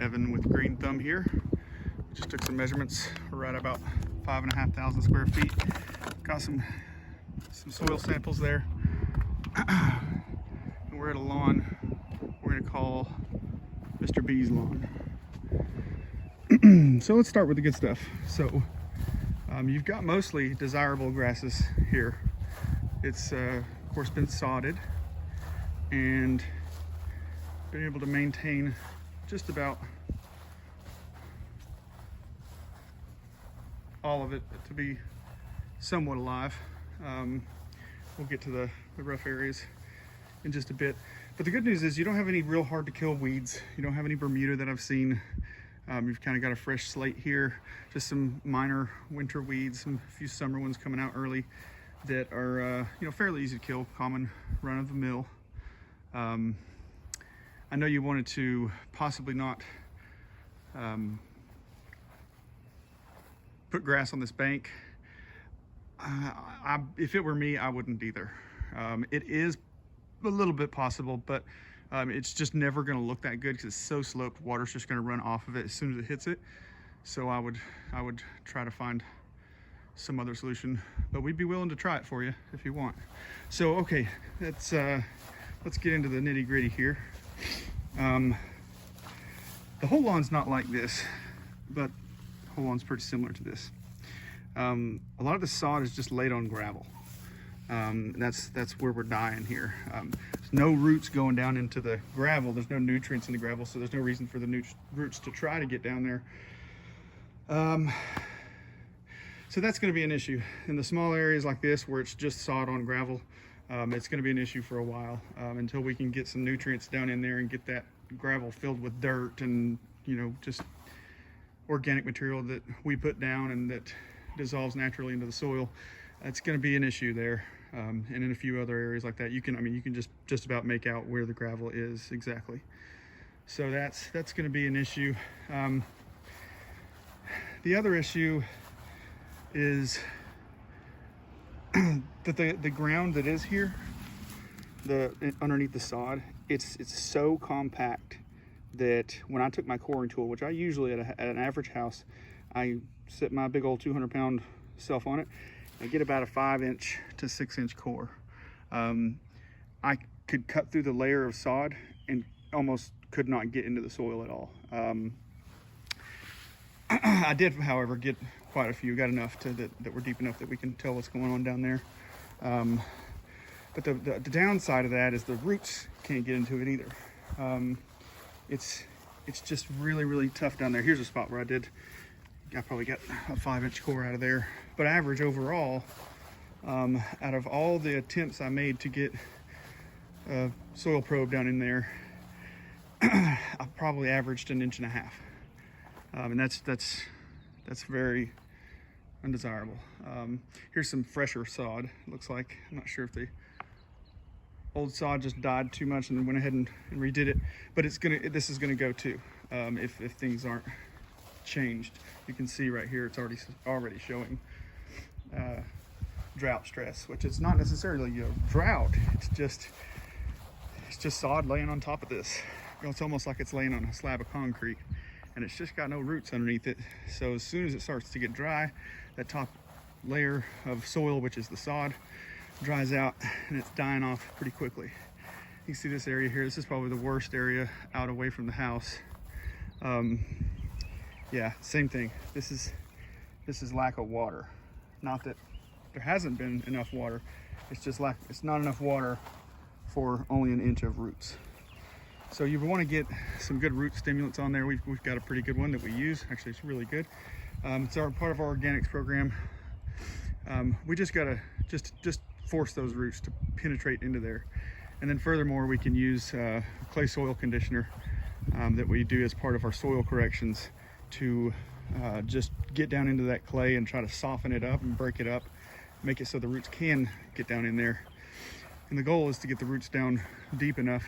Evan with Green Thumb here. Just took some measurements. We're right about 5,500 square feet. Got some soil samples there. And we're at a lawn we're gonna call Mr. B's lawn. So let's start with the good stuff. So you've got mostly desirable grasses here. It's of course been sodded and been able to maintain just about all of it to be somewhat alive. We'll get to the rough areas in just a bit. But the good news is you don't have any real hard to kill weeds. You don't have any Bermuda that I've seen. You've kind of got a fresh slate here, just some minor winter weeds, a few summer ones coming out early that are fairly easy to kill, common run of the mill. I know you wanted to possibly not put grass on this bank. If it were me, I wouldn't either. It is a little bit possible, but it's just never going to look that good because it's so sloped. Water's just going to run off of it as soon as it hits it. So I would try to find some other solution, but we'd be willing to try it for you if you want. So okay, let's get into the nitty gritty here. The whole lawn's not like this, but the whole lawn's pretty similar to this. A lot of the sod is just laid on gravel. That's where we're dying here. There's no roots going down into the gravel. There's no nutrients in the gravel, so there's no reason for the roots to try to get down there. So that's going to be an issue. In the small areas like this where it's just sod on gravel, it's going to be an issue for a while until we can get some nutrients down in there and get that gravel filled with dirt and just organic material that we put down and that dissolves naturally into the soil. It's going to be an issue there, and in a few other areas like that, you can just about make out where the gravel is exactly. So that's going to be an issue. The other issue is that the ground that is here, underneath the sod, it's so compact that when I took my coring tool, which I usually at an average house, I set my big old 200-pound self on it, I get about a 5-inch to 6-inch core. I could cut through the layer of sod and almost could not get into the soil at all. I did, however, get quite a few, got enough that were deep enough that we can tell what's going on down there. But the downside of that is the roots can't get into it either. It's just really, really tough down there. Here's a spot where I probably got a 5-inch core out of there. But average overall, out of all the attempts I made to get a soil probe down in there, I probably averaged 1.5 inches. And that's very undesirable. Here's some fresher sod, it looks like. I'm not sure if the old sod just died too much and then went ahead and redid it, but this is gonna go too if things aren't changed. You can see right here it's already showing drought stress, which it's not necessarily a drought. It's just sod laying on top of this. It's almost like it's laying on a slab of concrete, and it's just got no roots underneath it. So as soon as it starts to get dry, that top layer of soil, which is the sod, dries out and it's dying off pretty quickly. You can see this area here. This is probably the worst area out away from the house. Yeah, same thing. This is lack of water. Not that there hasn't been enough water. It's just it's not enough water for only 1 inch of roots. So you want to get some good root stimulants on there. We've got a pretty good one that we use. Actually, it's really good. It's part of our organics program. We just gotta just force those roots to penetrate into there. And then furthermore, we can use clay soil conditioner that we do as part of our soil corrections to just get down into that clay and try to soften it up and break it up, make it so the roots can get down in there. And the goal is to get the roots down deep enough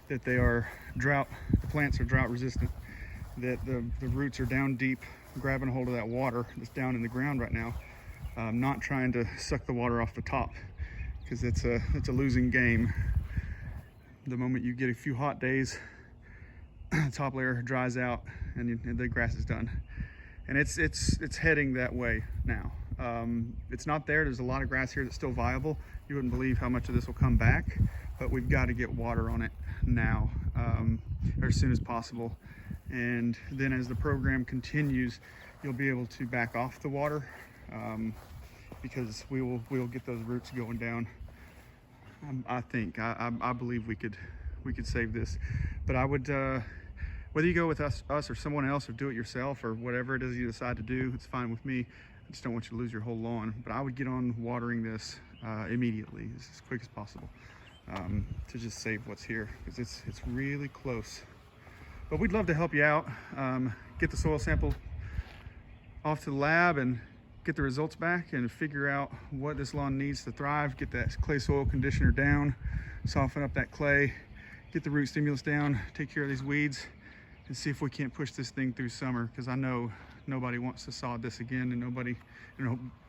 that the plants are drought resistant, that the roots are down deep, grabbing a hold of that water that's down in the ground right now, not trying to suck the water off the top, because it's a losing game. The moment you get a few hot days, top layer dries out and the grass is done. And it's heading that way now. It's not there. There's a lot of grass here that's still viable. You wouldn't believe how much of this will come back, but we've got to get water on it now, or as soon as possible. And then as the program continues, you'll be able to back off the water, because we'll get those roots going down. I believe we could save this, but I would, whether you go with us or someone else, or do it yourself, or whatever it is you decide to do, it's fine with me. I just don't want you to lose your whole lawn. But I would get on watering this immediately, as quick as possible, to just save what's here, because it's really close. But we'd love to help you out. Get the soil sample off to the lab and get the results back and figure out what this lawn needs to thrive. Get that clay soil conditioner down, soften up that clay, get the root stimulus down, take care of these weeds, and see if we can't push this thing through summer, because I know nobody wants to sod this again, and nobody,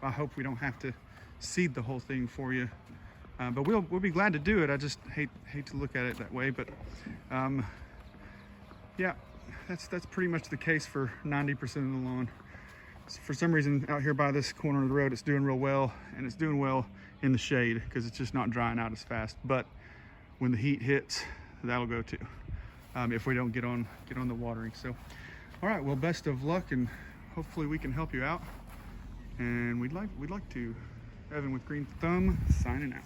I hope we don't have to seed the whole thing for you. But we'll be glad to do it. I just hate to look at it that way. But yeah, that's pretty much the case for 90% of the lawn. For some reason out here by this corner of the road, it's doing real well, and it's doing well in the shade because it's just not drying out as fast. But when the heat hits, that'll go too, if we don't get on the watering. So all right, well, best of luck, and hopefully we can help you out, and we'd like to. Evan with Green Thumb signing out.